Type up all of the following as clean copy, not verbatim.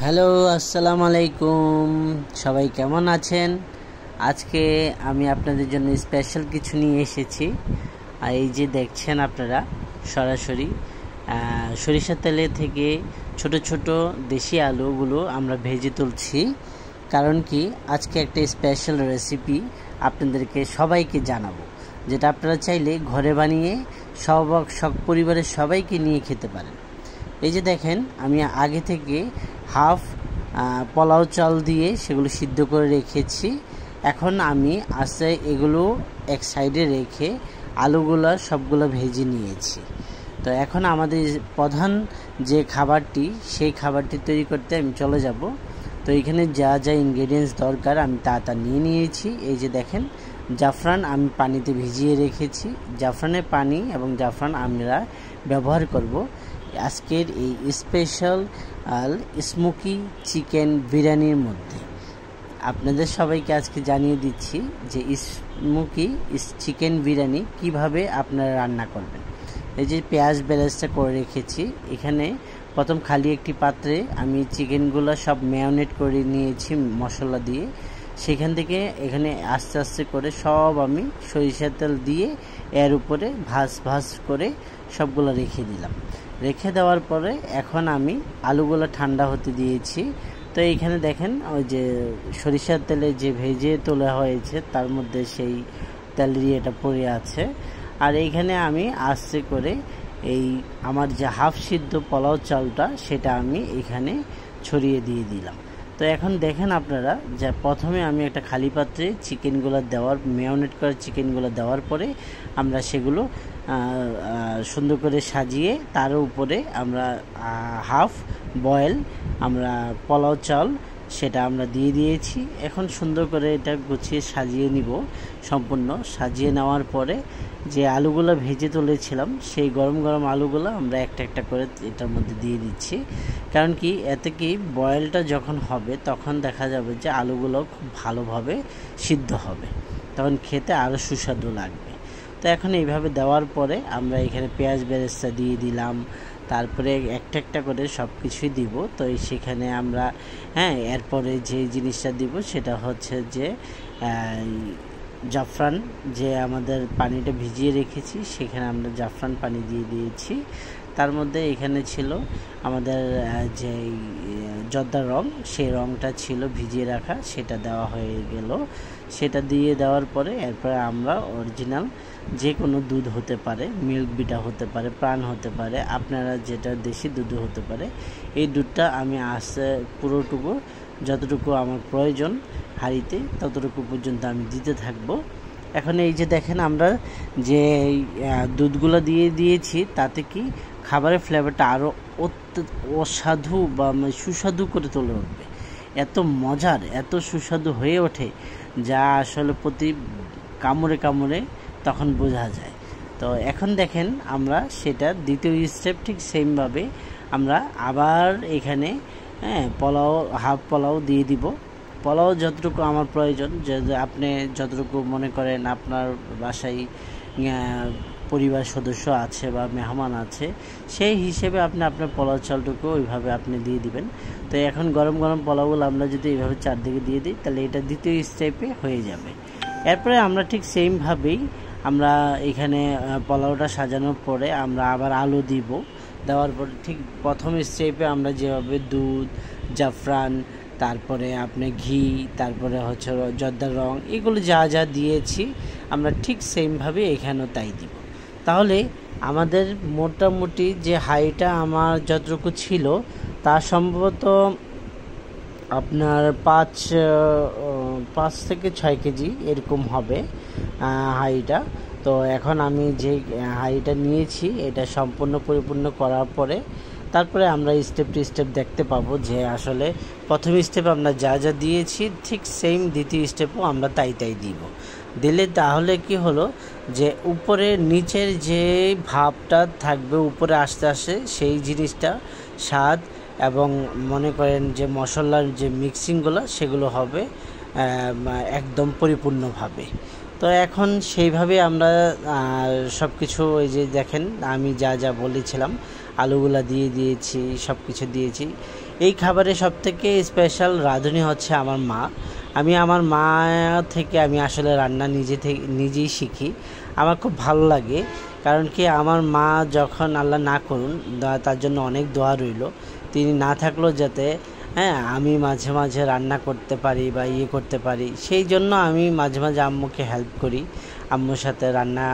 Hello, আসসালামু আলাইকুম। সবাই কেমন আছেন? আজকে আমি আপনাদের জন্য স্পেশাল কিছু নিয়ে এসেছি। আর এই যে দেখছেন আপনারা, সরাসরি সরিষার তেলে থেকে ছোট ছোট দেশি আলুগুলো আমরা ভেজে তুলছি। কারণ কি, আজকে একটা স্পেশাল রেসিপি আপনাদেরকে সবাইকে জানাবো, যেটা আপনারা চাইলে ঘরে বানিয়ে সব পরিবারের সবাইকে নিয়ে খেতে পারেন। এই যে দেখেন, আমি আগে থেকে হাফ পোলাও চাল দিয়ে সেগুলো সিদ্ধ করে রেখেছি। এখন আমি আস্তে এগুলো এক সাইডে রেখে আলুগুলো সবগুলো ভেজে নিয়েছি। তো এখন আমাদের প্রধান যে খাবারটি, সেই খাবারটি তৈরি করতে আমি চলে যাব। তো এখানে যা যা ইনগ্রেডিয়েন্টস দরকার আমি তা নিয়ে নিয়েছি। এই যে দেখেন, জাফরান আমি পানিতে ভিজিয়ে রেখেছি। জাফরানের পানি এবং জাফরান আমরা ব্যবহার করব আজকের এই স্পেশাল স্মোকি চিকেন বিরিয়ানির মধ্যে। আপনাদের সবাইকে আজকে জানিয়ে দিচ্ছি যে স্মোকি চিকেন বিরিয়ানি কিভাবে আপনারা রান্না করবেন। এই যে পেঁয়াজ বেরেস্তা করে রেখেছি, এখানে প্রথম খালি একটি পাত্রে আমি চিকেনগুলো সব ম্যারিনেট করে নিয়েছি মশলা দিয়ে। সেখান থেকে এখানে আস্তে আস্তে করে সব আমি সরিষার তেল দিয়ে এর উপরে ভাজ করে সবগুলো রেখে দিলাম। রেখে দেওয়ার পরে এখন আমি আলুগুলো ঠান্ডা হতে দিয়েছি। তো এইখানে দেখেন, ওই যে সরিষার তেলে যে ভেজে তোলা হয়েছে তার মধ্যে সেই তেলেরই এটা পড়ে আছে। আর এইখানে আমি আস্তে করে এই আমার যে হাফ সিদ্ধ পোলাও চালটা সেটা আমি এখানে ছড়িয়ে দিয়ে দিলাম। তো এখন দেখেন আপনারা, যে প্রথমে আমি একটা খালি পাত্রে চিকেনগুলো ম্যারিনেট করা চিকেনগুলো দেওয়ার পরে আমরা সেগুলো সুন্দর করে সাজিয়ে তার উপরে আমরা হাফ বয়েল আমরা পোলাও চাল সেটা আমরা দিয়ে দিয়েছি। এখন সুন্দর করে এটা গুছিয়ে সাজিয়ে নিব। সম্পূর্ণ সাজিয়ে নেওয়ার পরে যে আলুগুলো ভেজে তুলেছিলাম সেই গরম গরম আলুগুলো আমরা একটা একটা করে এটার মধ্যে দিয়ে দিচ্ছি। কারণ কি, এতে কি বয়েলটা যখন হবে তখন দেখা যাবে যে আলুগুলো খুব ভালোভাবে সিদ্ধ হবে, তখন খেতে আরও সুস্বাদু লাগবে। তো এখন এইভাবে দেওয়ার পরে আমরা এখানে পেঁয়াজ বেরেস্তা দিয়ে দিলাম, তারপরে একটা একটা করে সব কিছুই দিব। তো সেখানে আমরা এরপরে যে জিনিসটা দিব সেটা হচ্ছে যে জাফরান, যে আমাদের পানিটা ভিজিয়ে রেখেছি সেখানে আমরা জাফরান পানি দিয়ে দিয়েছি। তার মধ্যে এখানে ছিল আমাদের যে জর্দার রং, সেই রংটা ছিল ভিজিয়ে রাখা, সেটা দেওয়া হয়ে গেল। সেটা দিয়ে দেওয়ার পরে এরপরে আমরা অরিজিনাল যে কোনো দুধ হতে পারে, মিল্ক বিটা হতে পারে, প্রাণ হতে পারে, আপনারা যেটা দেশি দুধ হতে পারে, এই দুধটা আমি আস্তে পুরোটুকু যতটুকু আমার প্রয়োজন হাঁড়িতে ততটুকু পর্যন্ত আমি দিতে থাকবো। এখন এই যে দেখেন, আমরা যে দুধগুলো দিয়ে দিয়েছি তাতে কি খাবারের ফ্লেভারটা আরও অসাধু বা সুস্বাদু করে তুলে উঠবে। এত মজার, এত সুস্বাদু হয়ে ওঠে যা আসলে প্রতি কামড়ে কামড়ে তখন বোঝা যায়। তো এখন দেখেন, আমরা সেটা দ্বিতীয় স্টেপ ঠিক সেমভাবে আমরা আবার এখানে পোলাও, হাফ পোলাও দিয়ে দিব। পোলাও যতটুকু আমার প্রয়োজন, যে আপনি যতটুকু মনে করেন আপনার বাসায় পরিবার সদস্য আছে বা মেহমান আছে, সেই হিসেবে আপনি আপনার পোলাও চালটুকু ওইভাবে আপনি দিয়ে দিবেন। তো এখন গরম গরম পোলাওগুলো আমরা যদি এইভাবে চারদিকে দিয়ে দিই তাহলে এটা দ্বিতীয় স্টেপে হয়ে যাবে। এরপরে আমরা ঠিক সেমভাবেই আমরা এখানে পোলাওটা সাজানোর পরে আমরা আবার আলু দিব। দেওয়ার পরে ঠিক প্রথম স্টেপে আমরা যেভাবে দুধ, জাফরান, তারপরে আপনি ঘি, তারপরে হচ্ছে জর্দার রং, এগুলো যা যা দিয়েছি আমরা ঠিক সেমভাবে এখানেও তাই দিব। তাহলে আমাদের মোটামুটি যে হাইটা আমার যতটুকু ছিল তা সম্ভবত আপনার 5 থেকে 6 কেজি এরকম হবে হাঁড়িটা। তো এখন আমি যে হাঁড়িটা নিয়েছি এটা সম্পূর্ণ পরিপূর্ণ করার পরে তারপরে আমরা স্টেপ টু স্টেপ দেখতে পাবো যে আসলে প্রথম স্টেপ আমরা যা যা দিয়েছি ঠিক সেম দ্বিতীয় স্টেপও আমরা তাই দিব। দিলে তাহলে কি হলো, যে উপরে নিচের যে ভাবটা থাকবে উপরে আস্তে আস্তে সেই জিনিসটা স্বাদ এবং মনে করেন যে মশলার যে মিক্সিংগুলো সেগুলো হবে একদম পরিপূর্ণভাবে। তো এখন সেইভাবে আমরা সব কিছু, ওই যে দেখেন আমি যা যা বলেছিলাম আলুগুলা দিয়ে দিয়েছি, সব কিছু দিয়েছি। এই খাবারে সবথেকে স্পেশাল রাঁধুনি হচ্ছে আমার মা। আমি আমার মা থেকে আমি আসলে রান্না নিজেই শিখি। আমার খুব ভালো লাগে, কারণ কি আমার মা যখন আল্লাহ না করুন তার জন্য অনেক দোয়া রইল, তিনি না থাকলেও যাতে আমি মাঝে মাঝে রান্না করতে পারি বা করতে পারি, সেই জন্য আমি মাঝে মাঝে আম্মুকে হেল্প করি, আম্মুর সাথে রান্না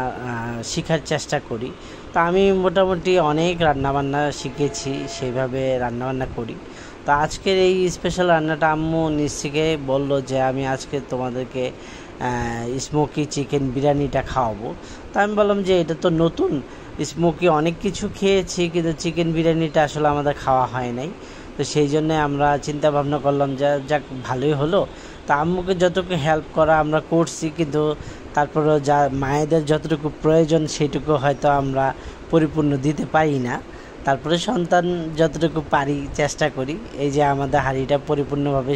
শেখার চেষ্টা করি। তো আমি মোটামুটি অনেক রান্নাবান্না শিখেছি, সেইভাবে রান্নাবান্না করি। তো আজকের এই স্পেশাল রান্নাটা আম্মু নিজ থেকে বললো যে আমি আজকে তোমাদেরকে স্মোকি চিকেন বিরিয়ানিটা খাওয়াবো। তো আমি বললাম যে এটা তো নতুন, স্মোকি অনেক কিছু খেয়েছি কিন্তু চিকেন বিরিয়ানিটা আসলে আমাদের খাওয়া হয় নাই। তো সেই জন্যে আমরা চিন্তা ভাবনা করলাম যে যাক ভালোই হলো। তা আম্মুকে যতটুকু হেল্প করা আমরা করছি, কিন্তু তারপরেও যা মায়েদের যতটুকু প্রয়োজন সেইটুকু হয়তো আমরা পরিপূর্ণ দিতে পারি না। তারপরে সন্তান যতটুকু পারি চেষ্টা করি। এই যে আমাদের হাঁড়িটা পরিপূর্ণভাবে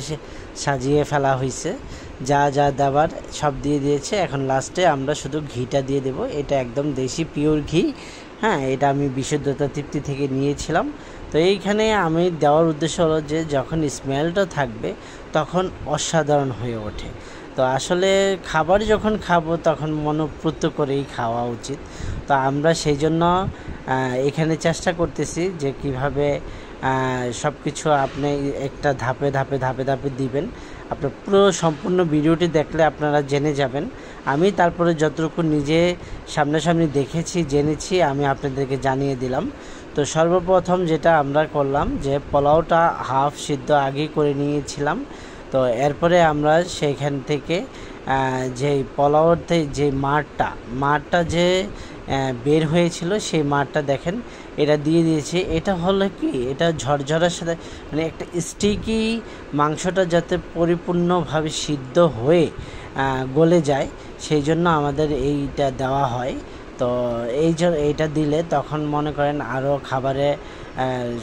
সাজিয়ে ফেলা হয়েছে, যা যা দেওয়ার সব দিয়ে দিয়েছে। এখন লাস্টে আমরা শুধু ঘিটা দিয়ে দেব। এটা একদম দেশি পিওর ঘি, এটা আমি বিশুদ্ধতা তৃপ্তি থেকে নিয়েছিলাম। তো এইখানে আমি দেওয়ার উদ্দেশ্য হলো যে যখন স্মেলটা থাকবে তখন অসাধারণ হয়ে ওঠে। তো আসলে খাবার যখন খাবো তখন মনোপ্রত করেই খাওয়া উচিত। তো আমরা সেই জন্য এখানে চেষ্টা করতেছি যে কিভাবে সব কিছু আপনি একটা ধাপে ধাপে ধাপে ধাপে দিবেন। আপনার পুরো সম্পূর্ণ ভিডিওটি দেখলে আপনারা জেনে যাবেন। আমি তারপরে যতটুকু নিজে সামনাসামনি দেখেছি জেনেছি আমি আপনাদেরকে জানিয়ে দিলাম। তো সর্বপ্রথম যেটা আমরা করলাম যে পোলাওটা হাফ সিদ্ধ আগেই করে নিয়েছিলাম। তো এরপরে আমরা সেইখান থেকে যে পোলাওতে যে মাঠটা যে বের হয়েছিল সেই মাঠটা দেখেন এটা দিয়ে দিয়েছি। এটা হলো কি, এটা ঝরঝরার সাথে মানে একটা স্টিকি মাংসটা যাতে পরিপূর্ণভাবে সিদ্ধ হয়ে গলে যায়, সেই জন্য আমাদের এইটা দেওয়া হয়। তো এইটা দিলে তখন মনে করেন আরও খাবারে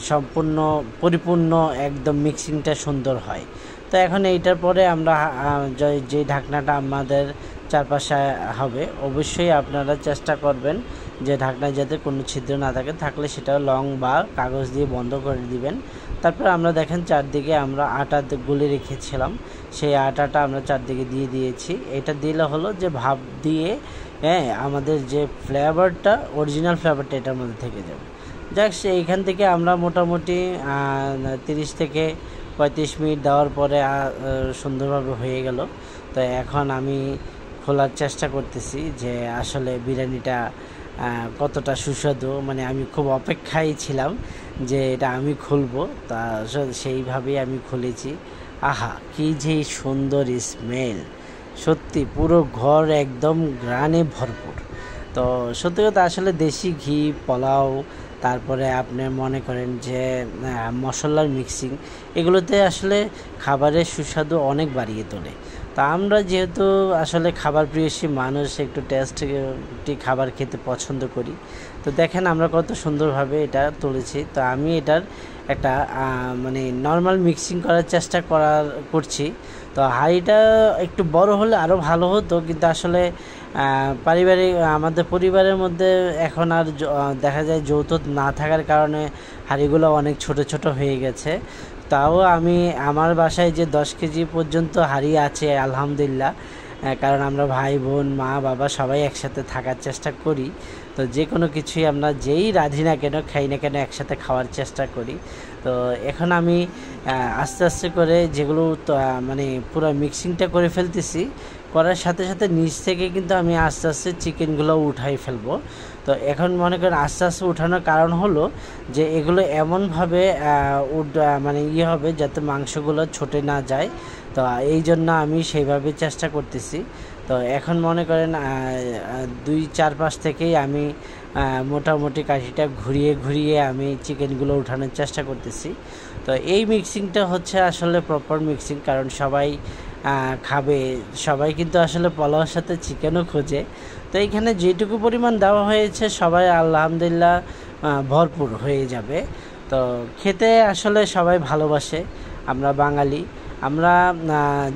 সম্পূর্ণ পরিপূর্ণ একদম মিক্সিংটা সুন্দর হয়। তো এখন এইটার পরে আমরা যে ঢাকনাটা আমাদের চারপাশে হবে, অবশ্যই আপনারা চেষ্টা করবেন যে ঢাকনায় যাতে কোনো ছিদ্র না থাকে, থাকলে সেটা লং বা কাগজ দিয়ে বন্ধ করে দিবেন। তারপর আমরা দেখেন চারদিকে আমরা আটা গুলে রেখেছিলাম, সেই আটাটা আমরা চারদিকে দিয়ে দিয়েছি। এটা দিলে হলো যে ভাপ দিয়ে আমাদের যে ফ্লেভারটা অরিজিনাল ফ্লেভারটা এটার মধ্যে থেকে যাবে। যাক এইখান থেকে আমরা মোটামুটি 30 থেকে 35 মিনিট দেওয়ার পরে সুন্দরভাবে হয়ে গেল। তো এখন আমি খোলার চেষ্টা করতেছি যে আসলে বিরিয়ানিটা কতটা সুস্বাদু, মানে আমি খুব অপেক্ষায় ছিলাম যে এটা আমি খুলবো। তা সেইভাবেই আমি খুলেছি। আহা কি যে সুন্দর স্মেল, সত্যি পুরো ঘর একদম ঘ্রাণে ভরপুর। তো সত্যি কথা আসলে দেশি ঘি, পোলাও, তারপরে আপনি মনে করেন যে মশলার মিক্সিং, এগুলোতে আসলে খাবারের সুস্বাদু অনেক বাড়িয়ে তোলে। তা আমরা যেহেতু আসলে খাবার প্রিয়সী মানুষ, একটু টেস্টি খাবার খেতে পছন্দ করি। তো দেখেন আমরা কত সুন্দরভাবে এটা তুলেছি। তো আমি এটার একটা মানে নর্মাল মিক্সিং করার চেষ্টা করছি। তো হাঁড়িটা একটু বড় হলে আরও ভালো হতো, কিন্তু আসলে আমাদের পরিবারের মধ্যে এখন আর দেখা যায় যৌথ না থাকার কারণে হাঁড়িগুলো অনেক ছোট ছোট হয়ে গেছে। তাও আমি আমার বাসায় যে 10 কেজি পর্যন্ত হাঁড়ি আছে আলহামদুলিল্লাহ, কারণ আমরা ভাই বোন মা বাবা সবাই একসাথে থাকার চেষ্টা করি। তো যে কোনো কিছুই আমরা যেই রাঁধি না কেন খাই না কেন একসাথে খাওয়ার চেষ্টা করি। তো এখন আমি আস্তে আস্তে করে যেগুলো মানে পুরো মিক্সিংটা করে ফেলতেছি, করার সাথে সাথে নিচ থেকে কিন্তু আমি আস্তে আস্তে চিকেনগুলো উঠাই ফেলবো। তো এখন মনে করেন আস্তে আস্তে উঠানোর কারণ হলো যে এগুলো এমনভাবে মানে হবে যাতে মাংসগুলো ছুটে না যায়। তো এই জন্য আমি সেইভাবে চেষ্টা করতেছি। তো এখন মনে করেন 2-4 পাশ থেকেই আমি মোটামুটি কাঠিটা ঘুরিয়ে ঘুরিয়ে আমি চিকেনগুলো উঠানোর চেষ্টা করতেছি। তো এই মিক্সিংটা হচ্ছে আসলে প্রপার মিক্সিং, কারণ সবাই খাবে, সবাই কিন্তু আসলে পোলাওর সাথে চিকেনও খোঁজে। তো এইখানে যেটুকু পরিমাণ দেওয়া হয়েছে সবাই আলহামদুলিল্লাহ ভরপুর হয়ে যাবে। তো খেতে আসলে সবাই ভালোবাসে, আমরা বাঙালি, আমরা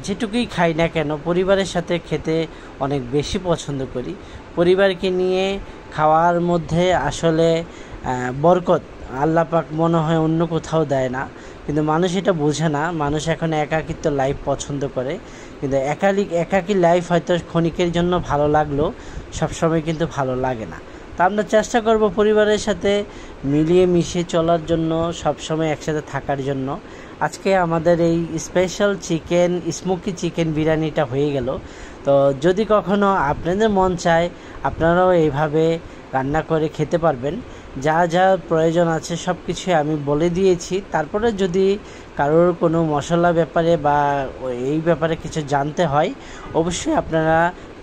যেটুকুই খাই না কেন পরিবারের সাথে খেতে অনেক বেশি পছন্দ করি। পরিবারকে নিয়ে খাওয়ার মধ্যে আসলে বরকত আল্লাহ পাক মনে হয় অন্য কোথাও দেয় না। কিন্তু মানুষ এটা বোঝে না। মানুষ এখন একাকিত্ব লাইফ পছন্দ করে, কিন্তু একাকী লাইফ হয়তো ক্ষণিকের জন্য ভালো লাগলেও সবসময় কিন্তু ভালো লাগে না। তা আমরা চেষ্টা করব পরিবারের সাথে মিলিয়ে মিশিয়ে চলার জন্য, সবসময় একসাথে থাকার জন্য। আজকে আমাদের এই স্পেশাল স্মোকি চিকেন বিরিয়ানিটা হয়ে গেল। তো যদি কখনো আপনাদের মন চায়, আপনারাও এইভাবে রান্না করে খেতে পারবেন। যা যা প্রয়োজন আছে সব কিছুই আমি বলে দিয়েছি। তারপরে যদি কারোর কোনো মশলা ব্যাপারে বা এই ব্যাপারে কিছু জানতে হয়, অবশ্যই আপনারা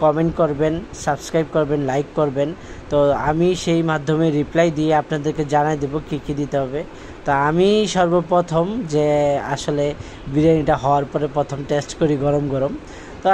কমেন্ট করবেন, সাবস্ক্রাইব করবেন, লাইক করবেন। তো আমি সেই মাধ্যমে রিপ্লাই দিয়ে আপনাদেরকে জানাই দেবো কী কী দিতে হবে। তো আমি সর্বপ্রথম যে আসলে বিরিয়ানিটা হওয়ার পরে প্রথম টেস্ট করি গরম গরম। তো